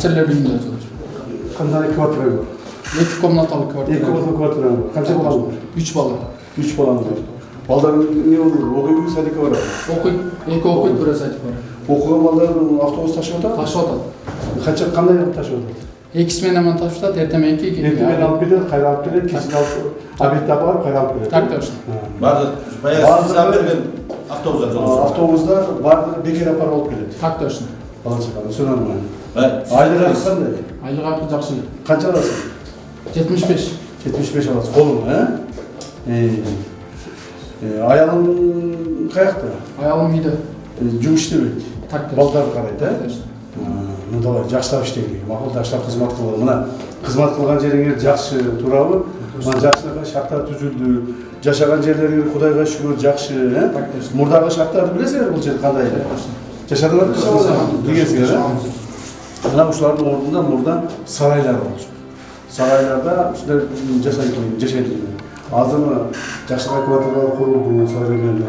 Офицерлер үйүндө жолдош. Кандай квартира бар? 2 комнаталуу квартира. 2 комнаталуу квартира бар. Канча бала бар? 3 бала. 3 балаңыз бар. Балдар не болду? Окуйбу, садикке барабы? Окуйт, 2 окуйт, 1 садик бар. Окуган балдар автобус ташып атат? Ташып атат. Канча кандай кылып ташып атат? 2 сменамен ташып атат, эртең мененки Эртең алып кетет, кайра алып келет, кечин алып обедте барып кайра алып келет. Так точно. Бардык баягы сиз берген автобустар жолдош. Автобустар бардыгы бекер апарып алып келет. Так точно. Балачаканы ошондон менен. Айлыгы кандай? Айлык акы жакшы. Канча аласың? 75. 75 аласың. Колуң, Аялың каякта? Аялым үйдө. Жумуш иштебейт. Так точно. Балдарды карайт, Так точно. Ну давай, жакшылап иштейли. Макул жакшылап кызмат кылгыла. Мына кызмат кылган жериңер жакшы, туурабы? Мына жакшылап шарттар түзүлдү. Жашаган жерлериңер Кудайга шүгүр жакшы, Так точно. Мурдагы шарттарды билесиңер бул жер кандай? Жашадыңарбы, жашабадыңарбы? Билесиңер, Мына ушулардын ордунда мурда сарайлар болчу. Сарайларда ушундай жашайт. Азыр жакшыраак квартиралар курулду, современный.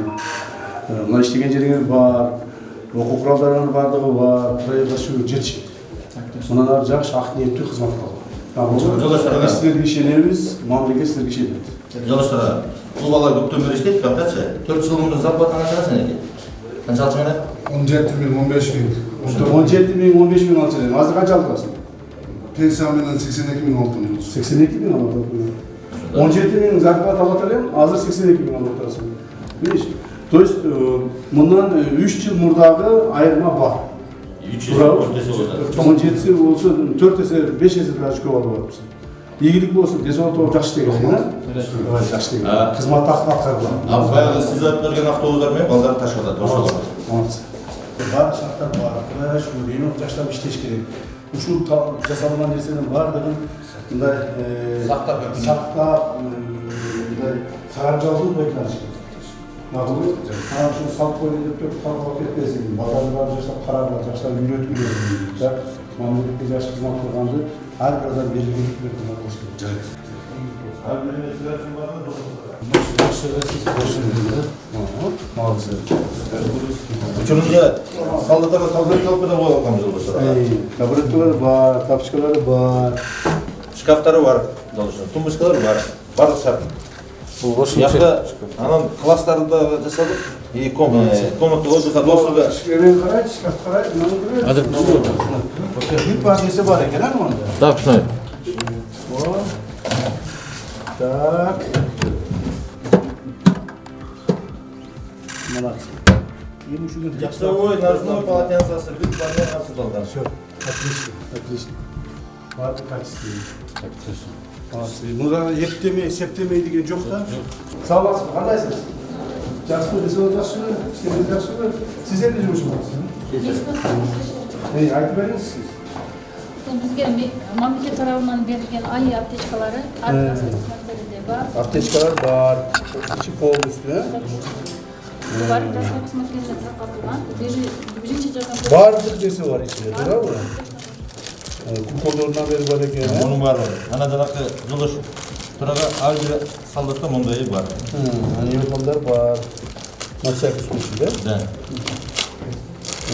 Мына иштеген жериңер бар, окуу куралдарынын бардыгы бар, Кудайга шүгүр жетишет. Мыналар жакшы ак ниеттүү кызмат кылган. Силерге ишенебиз, мамлекет силерге ишенет. Жолдоштор, бул бала көптөн бери иштейт, бактачы. 4 жыл мурда зарплатаны алчу экен. Канча алчу менен? 17.000, 15.000. 17.000, 15.000 алчу экен. Азыр канча алып атасың? Пенсия менен 82.000 алдым. 82.000 алып атасың. 17.000 зарплата алып атасың, азыр 82.000 алып атасың. Видишь? То есть мындан 3 жыл мурдагы айырма бар. 3 жыл 4 эсе болот. 17 болсо 4 эсе, 5 эсе даже көп алып атасың. Ийгилик болсун, десоото жакшы деген, да? Жакшы деген. Кызмат аткарылат. Баягы сиз айтып берген автобустар менен балдар ташып атат, ошол. Бар шарттар бар. Кудайга шүгүр, эми жаштап иштеш керек. Ушул жасалган нерсенин баардыгын мындай сактап, мындай саржалдуу байкалыш керек. Макулбу? Ана ушул салып коюн деп туруп талкалап кетпесин. Балдарды баары жаштап карагыла, жаштап үйрөтүлөсүн. Да? Мамлекетке жакшы кызмат кылганды ар бир адам белгилеп кызмат кылыш керек. Ар бирине силердин барбы? Учурунда солдаттарга табурет алып бере койгонбуз жолдоштор. Табуреттер бар, тапчкалары бар. Шкафтары бар, жолдоштор. Тумбочкалары бар. Бардык шарт. Якта анан класстарды да жасадык. И комната воздуха доступа. Шкаф карайт, шкаф карайт, мына Азыр бир партиясы бар экен, а монда. Так, шундай. Так. Молодцы. Ему шугар Душевой, ножной, полотенце, бит, баня, асфальталган. Все, отлично, отлично. Барды качественный. Молодцы. Мына эптеме, септеме деген жок да? Сау боласызбы, кандайсыз? Жакшыбы, десеңиз жакшыбы, иштегениз жакшыбы? Сиз эмне жумуш кыласыз? Айтып бериңиз сиз. Бизге мамлекет тарабынан берилген ай аптечкалары кызматтарында бар. Аптечкалар бар. Içi полностью, Бар, жасыл кызматкерлер таркатылган. Биринчи жардам. Бардык нерсе бар ичинде, туурабы? Куколдорунан бери бар экен. Мунун баары. Ана жанакы жолдош турага ар бир солдатта мондой бар. Униформдар бар. На всякий случай, да? Да.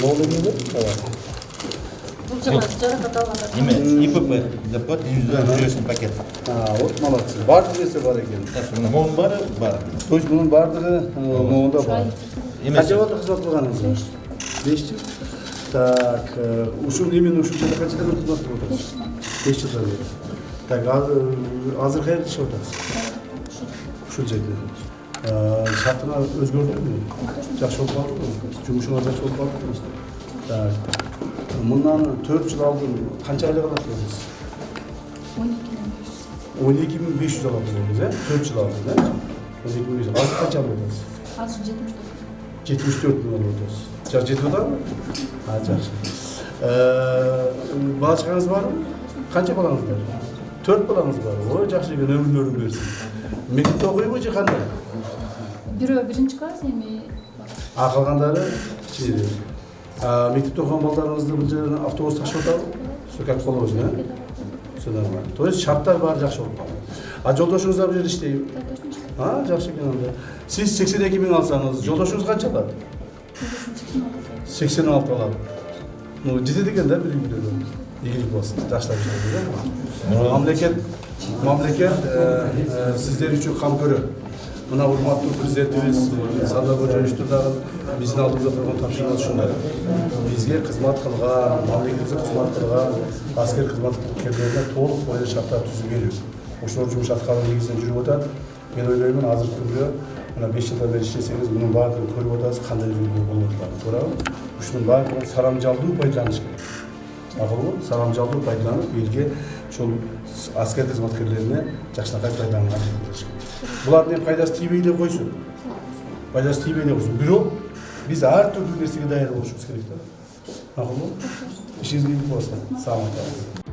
Новый не Бул жаракат алгандар. Эме, ИПП деп коет, индивидуальный жүйөсүн пакет. Вот молодцы. Бардык нерсе бар экен. Мунун баары бар. То есть мунун бардыгы моунда бар. Канча болду кызмат кылганыңыз? 5 жыл. Так, ушул именно ушул жерде канчадан кызмат кылып атасыз? 5 жылдан бери. Так, азыр каерде иштеп атасыз? Ушул жерде. Шартыңар өзгөрдүбү? Жакшы болуп калдыбы? Жумушуңар жакшы болуп калдыбы? Так. Мындан 4 жыл алдын канча айлык аласыз? 12.500 аласыз, 4 жыл алдын, 12.500. Азыр канча алып атасыз? Азыр 74 мың алып атасыз. Жак жетип атабы? Жакшы. Бала чагаңыз барбы? Канча балаңыз бар? 4 балаңыз бар. Ой, жакшы экен, өмүрлөрүн берсин. Мектепте окуйбу же кандай? Бирөө биринчи класс, эми Калгандары кичине. Мектепте окуган балдарыңызды бул жерден автобус ташып атабы? Все как положено, Все нормально. То есть шарттар баары жакшы болуп калды. Жолдошуңуз да бул жерде иштейби? Жакшы экен анда. Сиз 82 миң алсаңыз, жолдошуңуз канча алат? 86 алат. Ну, жетет экен да, бир үйдө. ийгилик болсын, жаштар үчүн. Мамлекет сиздер үчүн камкөрө. Мына урматтуу президентибиз Садыр Кожоевичтер дагы биздин алдыбызга койгон тапшырма ушундай. Бизге кызмат кылган, мамлекетке кызмат кылган аскер кызматкерлерине толук бойлуу шарттар түзүп берүү. Ошолор жумуш аткаруу негизинде жүрүп атат. Мен ойлоймун азыркы күндө мына 5 жылдан бери иштесеңиз мунун баардыгын көрүп атасыз, кандай өзгөрүүлөр болуп атканын. Туурабы? Ушунун баардыгын сарамжалдуу пайдаланыш керек. Акылбы? Сарамжалдуу пайдаланып, элге ошол аскер кызматкерлерине жакшынакай пайдаланган болуш керек. Булардын эми пайдасы тийбей эле койсун. Пайдасы тийбей эле койсун. Бирок биз ар түрдүү нерсеге даяр болушубуз керек да. Акылбы? Ишиңиз ийгилик болсун. Саламат болуңуз.